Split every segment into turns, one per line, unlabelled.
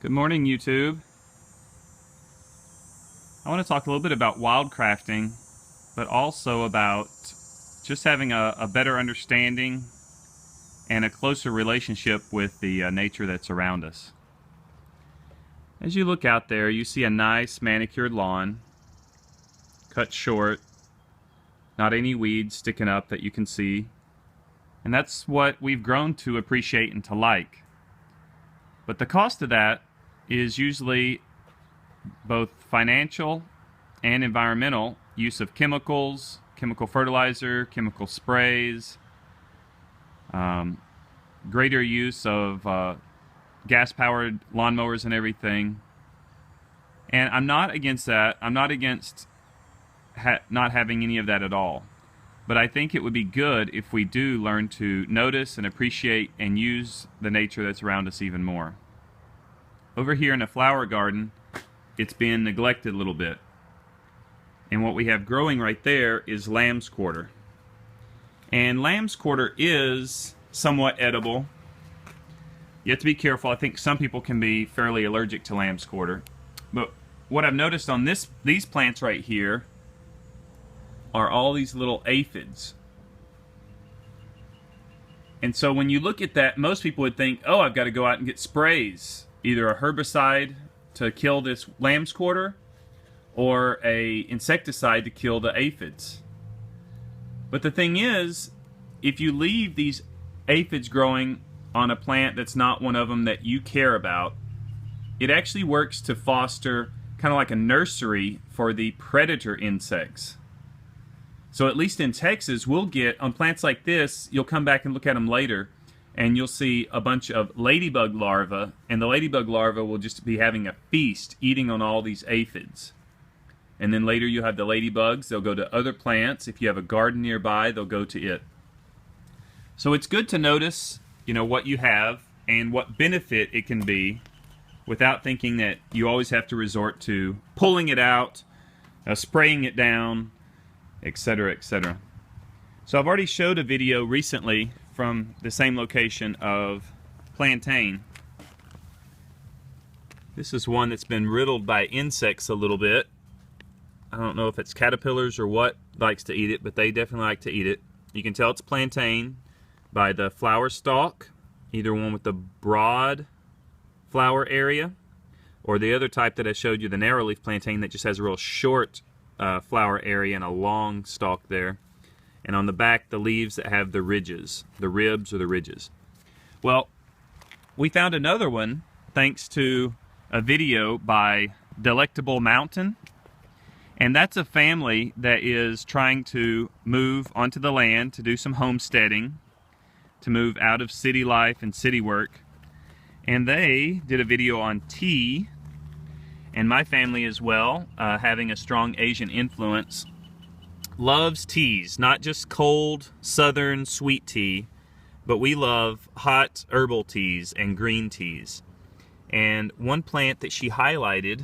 Good morning, YouTube. I want to talk a little bit about wildcrafting, but also about just having a better understanding and a closer relationship with the nature that's around us. As you look out there, you see a nice manicured lawn, cut short, not any weeds sticking up that you can see. And that's what we've grown to appreciate and to like. But the cost of that is usually both financial and environmental use of chemicals, chemical fertilizer, chemical sprays, greater use of gas-powered lawnmowers and everything. And I'm not against that. I'm not against not having any of that at all. But I think it would be good if we do learn to notice and appreciate and use the nature that's around us even more. Over here in a flower garden, it's been neglected a little bit. And what we have growing right there is lamb's quarter. And lamb's quarter is somewhat edible. You have to be careful. I think some people can be fairly allergic to lamb's quarter. But what I've noticed on these plants right here are all these little aphids. And so when you look at that, most people would think, oh, I've got to go out and get sprays. Either a herbicide to kill this lamb's quarter or a insecticide to kill the aphids. But the thing is, if you leave these aphids growing on a plant that's not one of them that you care about, it actually works to foster kind of like a nursery for the predator insects. So at least in Texas, we'll get, on plants like this, you'll come back and look at them later, and you'll see a bunch of ladybug larvae, and the ladybug larvae will just be having a feast, eating on all these aphids. And then later you'll have the ladybugs. They'll go to other plants. If you have a garden nearby, they'll go to it. So it's good to notice, what you have and what benefit it can be without thinking that you always have to resort to pulling it out, spraying it down, etc., etc. So I've already showed a video recently from the same location of plantain. This is one that's been riddled by insects a little bit. I don't know if it's caterpillars or what likes to eat it, but they definitely like to eat it. You can tell it's plantain by the flower stalk, either one with the broad flower area or the other type that I showed you, the narrow leaf plantain that just has a real short flower area and a long stalk there. And on the back, the leaves that have the ridges, the ribs or the ridges. Well, we found another one thanks to a video by Delectable Mountain. And that's a family that is trying to move onto the land to do some homesteading, to move out of city life and city work. And they did a video on tea, and my family as well, having a strong Asian influence, loves teas, not just cold southern sweet tea, but we love hot herbal teas and green teas. And one plant that she highlighted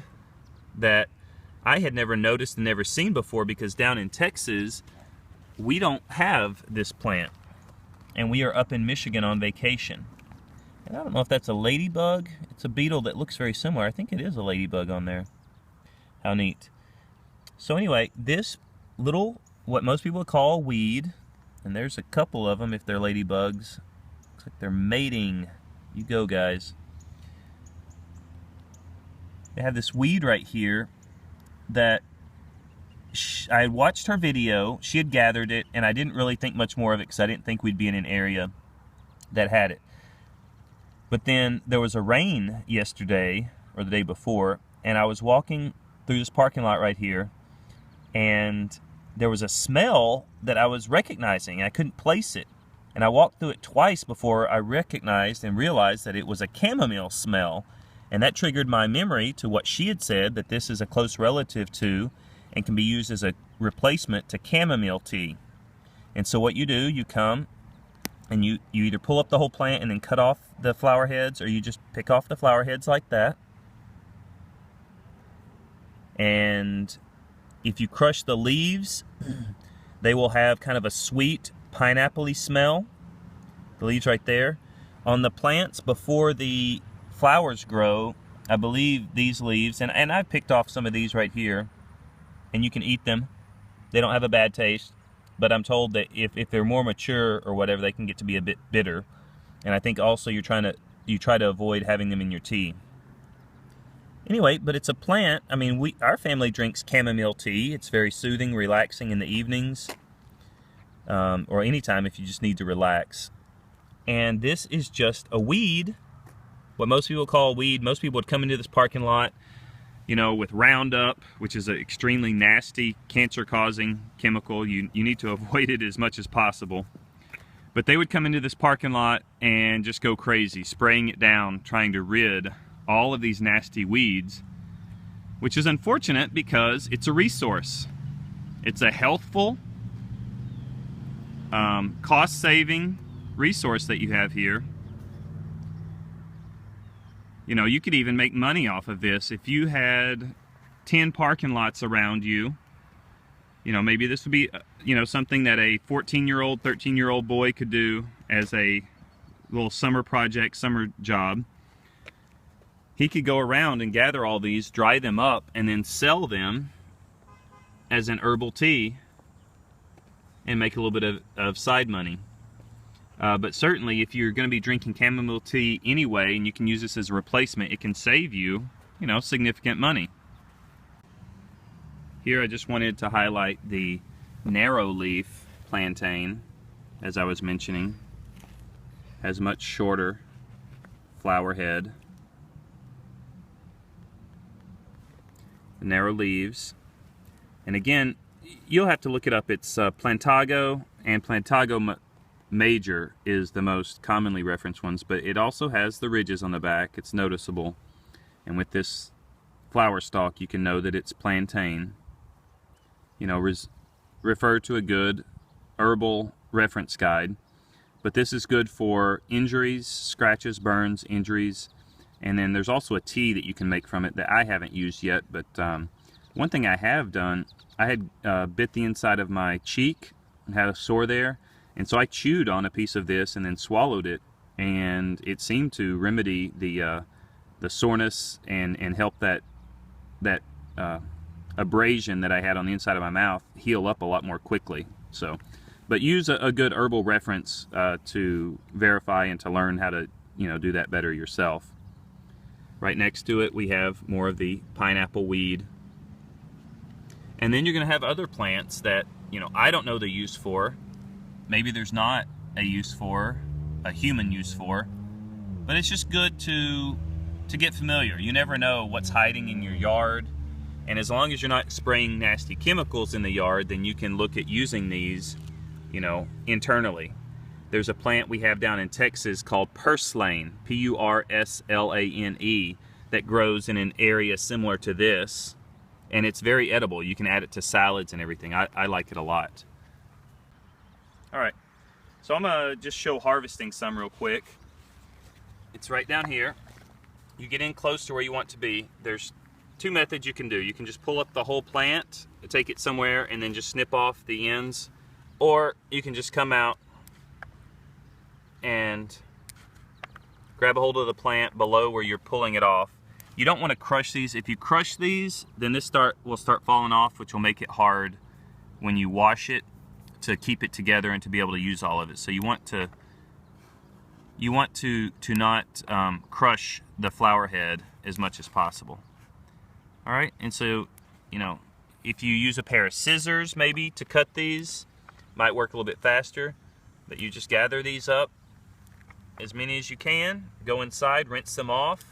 that I had never noticed and never seen before, because down in Texas we don't have this plant, and we are up in Michigan on vacation. And I don't know if that's a ladybug. It's a beetle that looks very similar. I think it is a ladybug on there. How neat. So anyway, this little, what most people call a weed, and there's a couple of them if they're ladybugs. Looks like they're mating. You go, guys. They have this weed right here that I watched her video. She had gathered it, and I didn't really think much more of it because I didn't think we'd be in an area that had it. But then there was a rain yesterday, or the day before, and I was walking through this parking lot right here, and there was a smell that I was recognizing, and I couldn't place it. And I walked through it twice before I recognized and realized that it was a chamomile smell. And that triggered my memory to what she had said, that this is a close relative to and can be used as a replacement to chamomile tea. And so what you do, you come and you either pull up the whole plant and then cut off the flower heads, or you just pick off the flower heads like that. And if you crush the leaves, they will have kind of a sweet pineapple-y smell. The leaves right there. On the plants before the flowers grow, I believe these leaves, and I've picked off some of these right here, and you can eat them. They don't have a bad taste, but I'm told that if they're more mature or whatever, they can get to be a bit bitter. And I think also you try to avoid having them in your tea. Anyway, but it's a plant. I mean, our family drinks chamomile tea. It's very soothing, relaxing in the evenings, or anytime if you just need to relax. And this is just a weed, what most people call weed. Most people would come into this parking lot, you know, with Roundup, which is an extremely nasty, cancer-causing chemical. You need to avoid it as much as possible. But they would come into this parking lot and just go crazy, spraying it down, trying to rid all of these nasty weeds, which is unfortunate because it's a resource. It's a healthful, cost-saving resource that you have here. You know, you could even make money off of this. If you had 10 parking lots around you, you know, maybe this would be, you know, something that a 14-year-old, 13-year-old boy could do as a little summer project, summer job. He could go around and gather all these, dry them up, and then sell them as an herbal tea and make a little bit of side money. But certainly, if you're going to be drinking chamomile tea anyway, and you can use this as a replacement, it can save you, you know, significant money. Here, I just wanted to highlight the narrow leaf plantain, as I was mentioning. Has much shorter flower head. The narrow leaves. And again, you'll have to look it up. It's Plantago, and Plantago Major is the most commonly referenced ones, but it also has the ridges on the back. It's noticeable. And with this flower stalk, you can know that it's plantain. You know, refer to a good herbal reference guide. But this is good for injuries, scratches, burns, injuries. And then there's also a tea that you can make from it that I haven't used yet. But one thing I have done, I had bit the inside of my cheek and had a sore there. And so I chewed on a piece of this and then swallowed it, and it seemed to remedy the soreness and help that abrasion that I had on the inside of my mouth heal up a lot more quickly. So, but use a good herbal reference to verify and to learn how to, you know, do that better yourself. Right next to it, we have more of the pineapple weed, and then you're going to have other plants that, you know, I don't know the use for. Maybe there's not a use for, a human use for, but it's just good to get familiar. You never know what's hiding in your yard, and as long as you're not spraying nasty chemicals in the yard, then you can look at using these, you know, internally. There's a plant we have down in Texas called purslane, P-U-R-S-L-A-N-E, that grows in an area similar to this, and it's very edible. You can add it to salads and everything. I like it a lot. Alright, so I'm going to just show harvesting some real quick. It's right down here. You get in close to where you want to be. There's two methods you can do. You can just pull up the whole plant, take it somewhere, and then just snip off the ends. Or you can just come out and grab a hold of the plant below where you're pulling it off. You don't want to crush these. If you crush these, then this will start falling off, which will make it hard when you wash it to keep it together and to be able to use all of it. So you want to not crush the flower head as much as possible. All right, and so, you know, if you use a pair of scissors maybe to cut these, might work a little bit faster. But you just gather these up, as many as you can, go inside, rinse them off.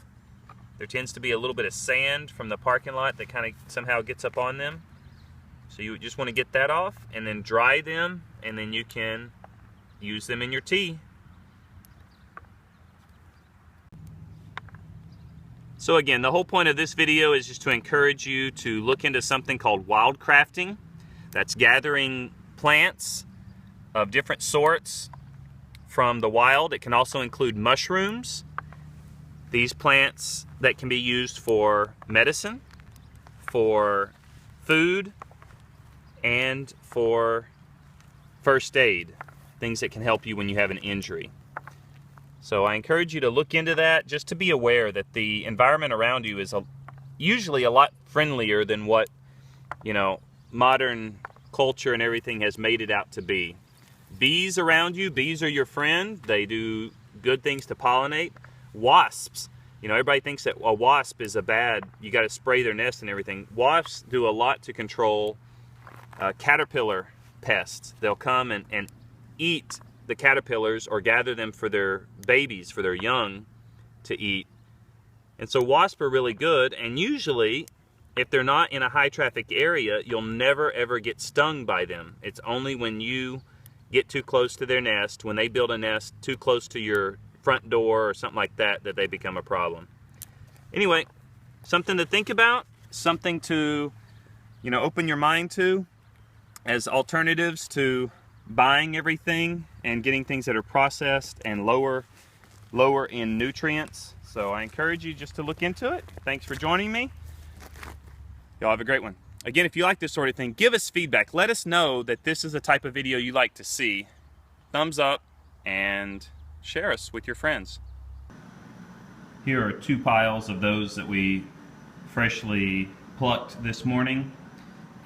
There tends to be a little bit of sand from the parking lot that kind of somehow gets up on them. So you just want to get that off and then dry them, and then you can use them in your tea. So again, the whole point of this video is just to encourage you to look into something called wildcrafting. That's gathering plants of different sorts from the wild. It can also include mushrooms. These plants that can be used for medicine, for food, and for first aid, things that can help you when you have an injury. So I encourage you to look into that, just to be aware that the environment around you is usually a lot friendlier than what, you know, modern culture and everything has made it out to be. Bees around you, bees are your friend. They do good things to pollinate. Wasps, you know, everybody thinks that a wasp is a bad, you got to spray their nest and everything. Wasps do a lot to control caterpillar pests. They'll come and eat the caterpillars or gather them for their babies, for their young to eat. And so wasps are really good, and usually if they're not in a high traffic area, you'll never ever get stung by them. It's only when you get too close to their nest, when they build a nest too close to your front door or something like that, that they become a problem. Anyway, something to think about, something to, you know, open your mind to as alternatives to buying everything and getting things that are processed and lower in nutrients. So I encourage you just to look into it. Thanks for joining me. Y'all have a great one. Again, if you like this sort of thing, give us feedback. Let us know that this is the type of video you like to see. Thumbs up and share us with your friends. Here are 2 piles of those that we freshly plucked this morning.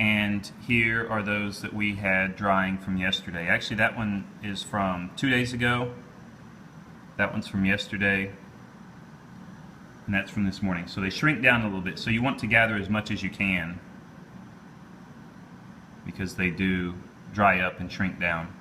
And here are those that we had drying from yesterday. Actually, that one is from 2 days ago. That one's from yesterday. And that's from this morning. So they shrink down a little bit. So you want to gather as much as you can, because they do dry up and shrink down.